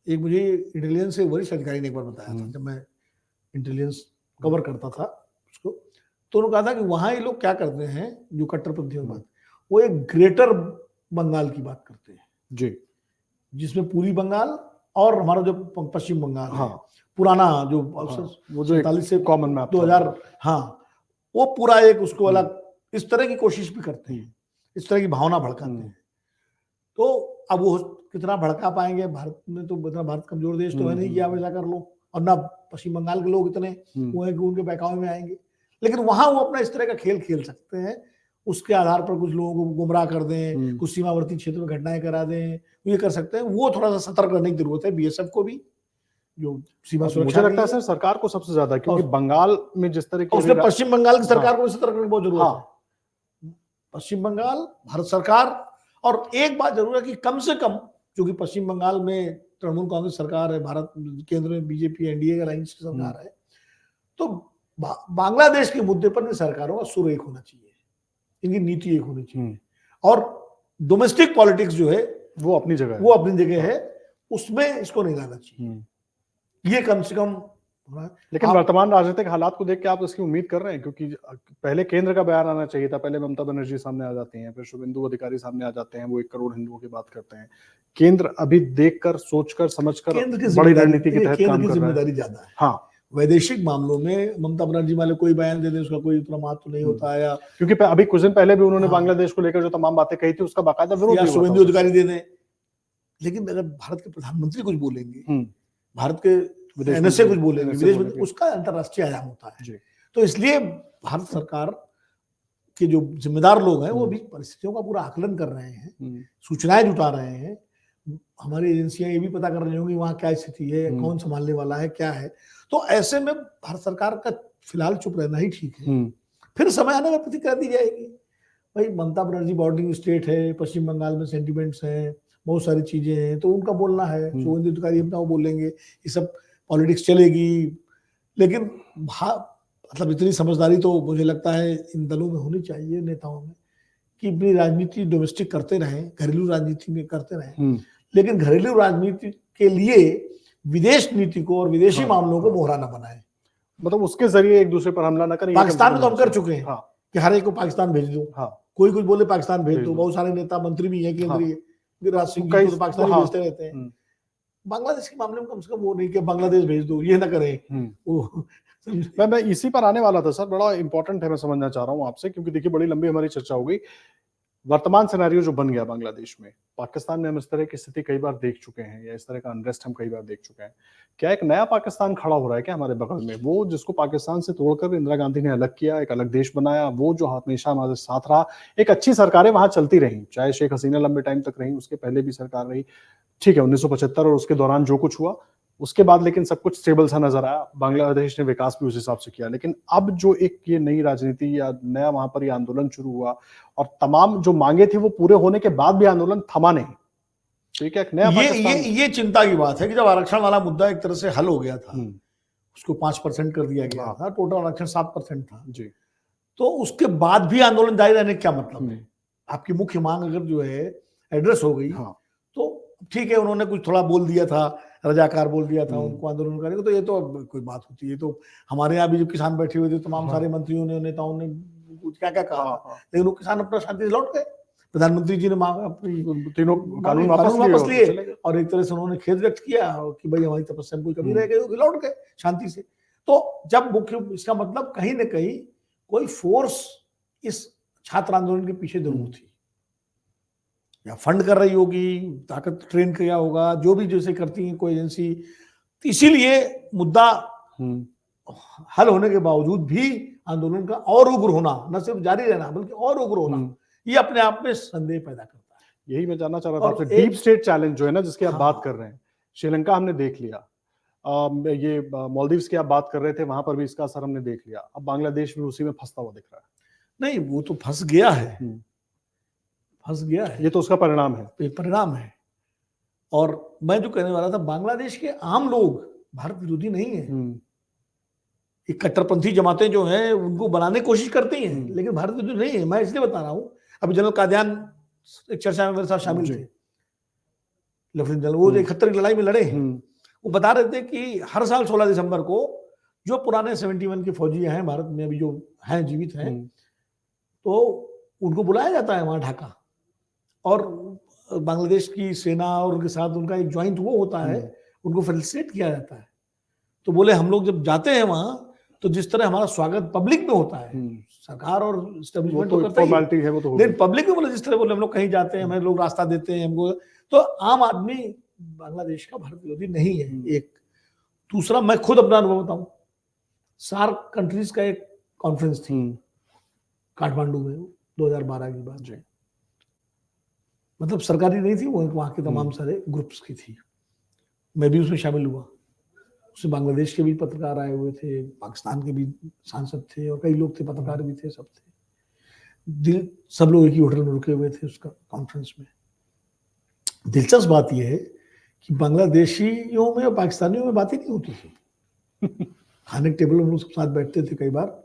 एक मुझे इंटेलिजेंस से वरिष्ठ अधिकारी ने एक बार बताया था, जब मैं इंटेलिजेंस कवर करता था उसको, तो उन्होंने कहा था कि वहां ये लोग क्या करते हैं, जो कट्टरपंथियों की बात, वो एक ग्रेटर बंगाल की बात करते हैं जी, जिसमें पूरी बंगाल और हमारा जो पश्चिम बंगाल है, पुराना जो वो जो 47 से कॉमन मैप 2000, हाँ, वो पूरा एक उसको अलग इस तरह की कोशिश भी करते हैं, इस तरह की भावना भड़काते हैं। तो अब वो कितना भड़का पाएंगे, भारत में तो इतना, भारत कमजोर देश तो है नहीं कि आप ऐसा कर लो, और ना पश्चिम बंगाल के लोग इतने वो है कि उनके बहकावे में आएंगे। लेकिन वहां वो अपना इस तरह का खेल खेल सकते हैं, उसके आधार पर कुछ लोगों को गुमराह कर दें, कुछ सीमावर्ती क्षेत्र में घटनाएं करा दें, ये कर सकते हैं। वो थोड़ा सा सतर्क रहने की जरूरत है बीएसएफ को भी, जो सीमा सुरक्षा। मुझे लगता है सर सरकार को सबसे ज्यादा, क्योंकि बंगाल में जिस तरह की, उसमें पश्चिम बंगाल की सरकार को सतर्क रहने की बहुत जरूरत है। पश्चिम बंगाल, भारत सरकार, और एक बात जरूर है कि कम से कम, क्योंकि पश्चिम बंगाल में तृणमूल कांग्रेस सरकार है, भारत केंद्र में बीजेपी एनडीए का अलायंस की सरकार है, तो बांग्लादेश के मुद्दे पर सरकारों का सुर एक होना चाहिए, इनकी नीति एक होनी चाहिए, और डोमेस्टिक पॉलिटिक्स जो है वो अपनी जगह है, उसमें इसको नहीं लाना चाहिए, ये कम से कम। लेकिन वर्तमान राजनीतिक हालात को देख के आप इसकी उम्मीद कर रहे हैं? क्योंकि पहले केंद्र का बयान आना चाहिए था, पहले ममता बनर्जी सामने आ जाती हैं, फिर शुभेंदु अधिकारी सामने आ जाते हैं, वो 1 करोड़ हिंदुओं की बात करते हैं। केंद्र अभी देखकर, सोचकर, समझकर बड़ी रणनीति के तहत काम कर रहा है। जिम्मेदारी ज्यादा है। हाँ, वैदेशिक मामलों में ममता बनर्जी वाले कोई बयान दे दे, उसका कोई उतना महत्व नहीं होता है, क्योंकि अभी कुछ दिन पहले भी उन्होंने बांग्लादेश को लेकर जो तमाम बातें कही थी उसका बाकायदा विरोध, शुभेंदु अधिकारी दे दें। लेकिन अगर भारत के प्रधानमंत्री कुछ बोलेंगे, भारत के एनएसए कुछ बोलेंगे, विदेश में, उसका अंतरराष्ट्रीय आयाम होता है। तो इसलिए भारत सरकार के जो जिम्मेदार लोग हैं वो भी परिस्थितियों का पूरा आकलन कर रहे हैं, सूचनाएं जुटा रहे हैं, हमारी एजेंसियां ये भी पता कर रही होंगी वहां क्या स्थिति है, कौन संभालने वाला है, क्या है। तो ऐसे में भारत सरकार का फिलहाल चुप रहना ही ठीक है, फिर समय आने में प्रतिक्रिया दी जाएगी। भाई ममता बनर्जी बॉर्डरिंग स्टेट है, पश्चिम बंगाल में सेंटिमेंट्स हैं, बहुत सारी चीजें हैं, तो उनका बोलना है, शुभेंदु अधिकारी अपना वो बोलेंगे, ये सब पॉलिटिक्स चलेगी। लेकिन मतलब इतनी समझदारी तो मुझे लगता है इन दलों में होनी चाहिए, नेताओं में, कि अपनी राजनीति डोमेस्टिक करते रहें, घरेलू राजनीति में करते रहें, लेकिन घरेलू राजनीति के लिए विदेश नीति को और विदेशी मामलों को मोहरा न बनाए, मतलब उसके जरिए एक दूसरे पर हमला न करें। पाकिस्तान में तो हम कर चुके हैं कि हर एक को पाकिस्तान भेज दो, कोई कुछ बोले पाकिस्तान भेज दो, बहुत सारे नेता मंत्री भी हैं केंद्रीय, गिरिराज सिंह तो पाकिस्तान भेजते रहते हैं। बांग्लादेश के मामले में कम से कम वो नहीं कि बांग्लादेश भेज दो, ये ना करें। मैं इसी पर आने वाला था सर, बड़ा इंपॉर्टेंट है, मैं समझना चाह रहा हूँ आपसे, क्योंकि देखिए बड़ी लंबी हमारी चर्चा हो गई। वर्तमान सिनेरियो जो बन गया बांग्लादेश में, पाकिस्तान में हम इस तरह की स्थिति कई बार देख चुके हैं, या इस तरह का अनरेस्ट हम कई बार देख चुके हैं। क्या एक नया पाकिस्तान खड़ा हो रहा है क्या हमारे बगल में, वो जिसको पाकिस्तान से तोड़कर इंदिरा गांधी ने अलग किया, एक अलग देश बनाया, वो जो हमेशा हमारे साथ रहा, एक अच्छी सरकारें वहां चलती रही, चाहे शेख हसीना लंबे टाइम तक रही, उसके पहले भी सरकार रही, ठीक है, 1975 और उसके दौरान जो कुछ हुआ उसके बाद लेकिन सब कुछ स्टेबल सा नजर आया, बांग्लादेश ने विकास भी उस हिसाब से किया। लेकिन अब जो एक ये नई राजनीति या नया वहां पर ये आंदोलन शुरू हुआ और तमाम जो मांगे थी वो पूरे होने के बाद भी आंदोलन थमा नहीं, तो ये क्या एक नया ये चिंता की बात है कि जब आरक्षण वाला मुद्दा एक तरह से हल हो गया था, उसको 5% कर दिया गया था, टोटल आरक्षण 7% था जी, तो उसके बाद भी आंदोलन जारी रहने का क्या मतलब है? आपकी मुख्य मांग अगर जो है एड्रेस हो गई, तो ठीक है, उन्होंने कुछ थोड़ा बोल दिया था, रजाकार बोल दिया था उनको आंदोलन करने को, तो ये तो कोई बात होती है। तो हमारे यहाँ भी जो किसान बैठे हुए थे, तमाम सारे मंत्रियों ने, नेताओं ने कुछ क्या क्या कहा, लेकिन वो किसान अपना शांति से लौट गए। प्रधानमंत्री जी ने मांगा अपनी तीनों कानून वापस लिए और एक तरह से उन्होंने खेद व्यक्त किया कि भाई हमारी तपस्या में कोई कमी रह गई, लौट गए शांति से। तो जब मुख्य, इसका मतलब कहीं ना कहीं कोई फोर्स इस छात्र आंदोलन के पीछे जरूर थी, या फंड कर रही होगी, ताकत ट्रेन किया होगा, जो भी जैसे करती है कोई एजेंसी। इसीलिए मुद्दा हल होने के बावजूद भी आंदोलन का और उग्र होना, न सिर्फ जारी रहना बल्कि और उग्र होना, ये अपने आप में संदेह पैदा करता है। यही मैं जानना चाह रहा था, डीप स्टेट चैलेंज जो है ना, जिसकी आप बात कर रहे हैं, श्रीलंका हमने देख लिया, ये मालदीव्स की आप बात कर रहे थे, वहां पर भी इसका असर हमने देख लिया, अब बांग्लादेश भी उसी में फंसता हुआ दिख रहा है। नहीं, वो तो फंस गया है, फंस गया है, ये तो उसका परिणाम है, ये परिणाम है। और मैं जो कहने वाला था, बांग्लादेश के आम लोग भारत विरोधी नहीं है, ये कट्टरपंथी जमातें जो हैं उनको बनाने की कोशिश करती हैं, लेकिन भारत विरोधी नहीं है। मैं इसलिए बता रहा हूँ, अभी जनरल कादियान एक चर्चा में मेरे साथ शामिल थे, लेफ्टिनेंट जनरल, वो 71 की लड़ाई में लड़े हैं। वो बता रहे थे कि हर साल 16 दिसंबर को जो पुराने 71 के फौजी हैं भारत में अभी जो हैं, जीवित हैं, तो उनको बुलाया जाता है वहां ढाका, और बांग्लादेश की सेना और उनके साथ उनका एक ज्वाइंट वो होता है, उनको फैसिलिटेट किया जाता है। तो बोले हम लोग जब जाते हैं वहां, तो जिस तरह हमारा स्वागत पब्लिक में होता है, सरकार और एस्टेब्लिशमेंट तो करता ही है, वो तो लेकिन पब्लिक में बोले, जिस तरह बोले हम लोग कहीं जाते हैं, हमें लोग रास्ता देते हैं हमको, तो आम आदमी बांग्लादेश का भारत विरोधी नहीं है। एक दूसरा, मैं खुद अपना अनुभव बताऊं, सार्क कंट्रीज का एक कॉन्फ्रेंस थी काठमांडू में 2012 की बात, मतलब सरकारी नहीं थी वो, वहां के तमाम सारे ग्रुप्स की थी, मैं भी उसमें शामिल हुआ। उसमें बांग्लादेश के भी पत्रकार आए हुए थे, पाकिस्तान के भी सांसद थे, और कई लोग थे, पत्रकार भी थे, सब थे, सब लोग एक ही होटल में रुके हुए थे उसका कॉन्फ्रेंस में। दिलचस्प बात यह है कि बांग्लादेशियों में और पाकिस्तानियों में बातें नहीं होती थी। खाने के टेबल में हम लोग साथ बैठते थे, कई बार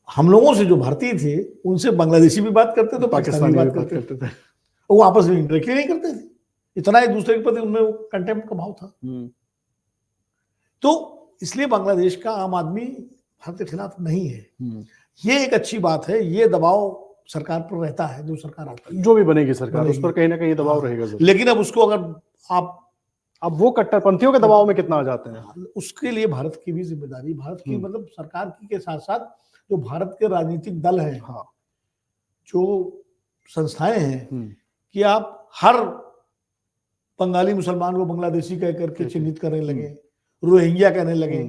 हम लोगों से जो भारतीय थे उनसे बांग्लादेशी भी बात करते थे, पाकिस्तानी बात करते थे, वो आपस में इंटरेक्ट नहीं करते थे, इतना एक दूसरे के प्रति उनमें कंटेम्प्ट का भाव था। तो इसलिए बांग्लादेश का आम आदमी भारत के खिलाफ नहीं है, ये एक अच्छी बात है। ये दबाव सरकार पर रहता है, जो सरकार आती है, जो भी बनेगी सरकार, उस पर कहीं ना कहीं दबाव रहेगा जरूर। लेकिन अब उसको अगर आप अब वो कट्टरपंथियों के दबाव में कितना आ जाते हैं, उसके लिए भारत की भी जिम्मेदारी, भारत की मतलब सरकार की के साथ साथ जो भारत के राजनीतिक दल हैं, जो संस्थाएं हैं, कि आप हर बंगाली मुसलमान को बांग्लादेशी कह करके चिन्हित करने लगे, रोहिंग्या कहने लगे,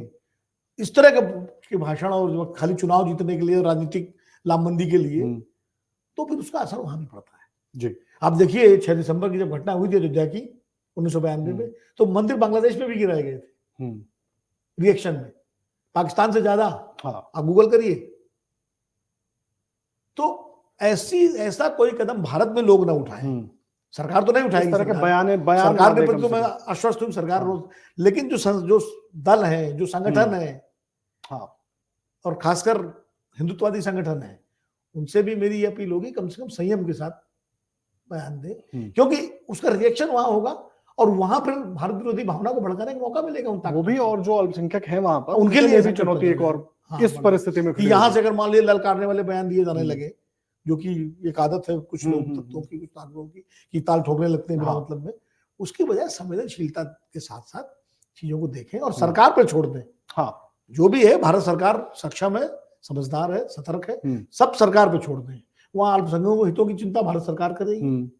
इस तरह के भाषण, और खाली चुनाव जीतने के लिए, राजनीतिक लामबंदी के लिए, तो फिर उसका असर वहां भी पड़ता है जी। आप देखिए 6 दिसंबर की जब घटना हुई थी अयोध्या की 1992 में, तो मंदिर बांग्लादेश में भी गिराए गए थे रिएक्शन में, पाकिस्तान से ज्यादा। आप गूगल करिए। तो ऐसा कोई कदम भारत में लोग ना उठाए, सरकार तो नहीं उठाएगी, सरकार के प्रति तो मैं आश्वस्त हूँ, सरकार रोज, लेकिन जो दल है, जो संगठन है, और खासकर हिंदुत्ववादी संगठन है, उनसे भी मेरी अपील होगी कम से कम संयम के साथ बयान दे, क्योंकि उसका रिएक्शन वहां होगा और वहां फिर भारत विरोधी भावना को भड़काने का मौका मिलेगा वो भी, और जो अल्पसंख्यक है वहां पर उनके लिए भी चुनौती एक और इस परिस्थिति में। यहाँ से अगर मान लीजिए ललकारने वाले बयान दिए जाने लगे, जो कि एक आदत है कुछ लोग तत्वों की, कुछ ताकतों की, कि ताल ठोकने लगते हैं बिना मतलब में, उसकी बजाय संवेदनशीलता के साथ साथ चीजों को देखें और सरकार पर छोड़ दें। जो भी है, भारत सरकार सक्षम है, समझदार है, सतर्क है, सब सरकार पे छोड़ दें। वहां अल्पसंख्यकों को हितों की चिंता भारत सरकार करेगी,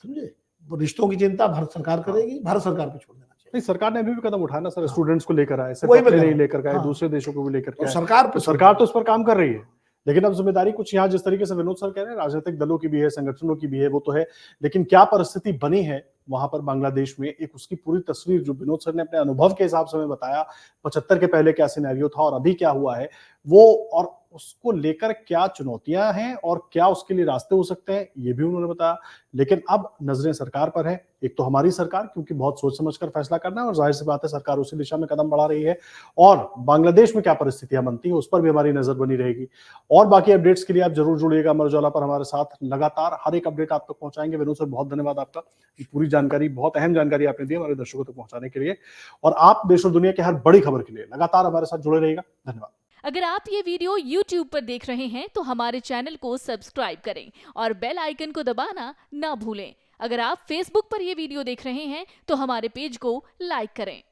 समझे, रिश्तों की चिंता भारत सरकार करेगी, भारत सरकार पे छोड़ देना चाहिए। नहीं, सरकार ने अभी भी कदम उठाया ना सर, स्टूडेंट्स को लेकर आए, नहीं लेकर आए, दूसरे देशों को भी लेकर के सरकार तो उस पर काम कर रही है। लेकिन अब जिम्मेदारी कुछ यहाँ जिस तरीके से विनोद सर कह रहे हैं, राजनीतिक दलों की भी है, संगठनों की भी है, वो तो है, लेकिन क्या परिस्थिति बनी है वहां पर बांग्लादेश में, एक उसकी पूरी तस्वीर जो विनोद सर ने अपने अनुभव के हिसाब से हमें बताया, 75 के पहले क्या सिनेरियो था और अभी क्या हुआ है वो, और उसको लेकर क्या चुनौतियां हैं और क्या उसके लिए रास्ते हो सकते हैं, ये भी उन्होंने बताया। लेकिन अब नजरें सरकार पर है, एक तो हमारी सरकार, क्योंकि बहुत सोच समझकर फैसला करना है और जाहिर सी बात है सरकार उसी दिशा में कदम बढ़ा रही है, और बांग्लादेश में क्या परिस्थितियां बनती है उस पर भी हमारी नजर बनी रहेगी। और बाकी अपडेट्स के लिए आप जरूर जुड़िएगा अमर उजाला पर हमारे साथ, लगातार हर एक अपडेट आप तक पहुंचाएंगे। विनोद सर बहुत धन्यवाद आपका, पूरी जानकारी, बहुत अहम जानकारी आपने दी हमारे दर्शकों तक पहुंचाने के लिए। और आप देश और दुनिया की हर बड़ी खबर के लिए लगातार हमारे साथ जुड़े रहिएगा। धन्यवाद। अगर आप ये वीडियो YouTube पर देख रहे हैं तो हमारे चैनल को सब्सक्राइब करें और बेल आइकन को दबाना ना भूलें। अगर आप Facebook पर ये वीडियो देख रहे हैं तो हमारे पेज को लाइक करें।